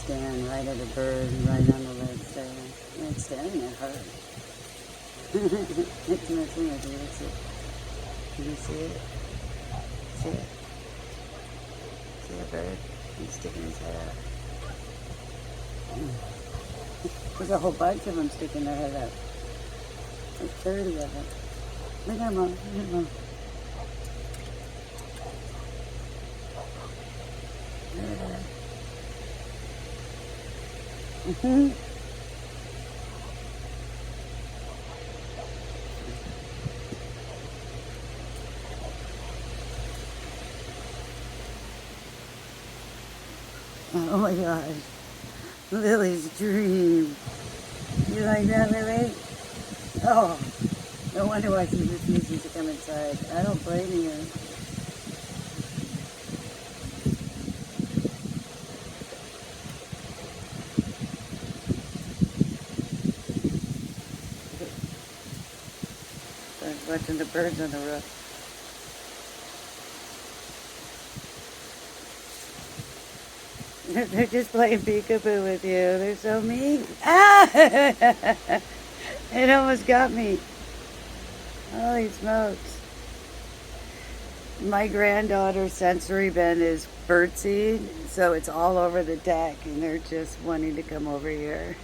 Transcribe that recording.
stand right at a bird right on the ledge there. And it's staring at her. It's messing with you. Let's see. Can you see it? See it? See the bird? He's sticking his head up. There's a whole bunch of them sticking their head up. There's 30 of them. Look at them all. Look at them all. Look at that. Oh my gosh. Lily's dream. You like that, Lily? Oh, no wonder why she's refusing to come inside. I don't blame you. I'm watching the birds on the roof. They're just playing peekaboo with you. They're so mean. Ah! It almost got me. Holy smokes. My granddaughter's sensory bend is birdseed, so it's all over the deck, and they're just wanting to come over here.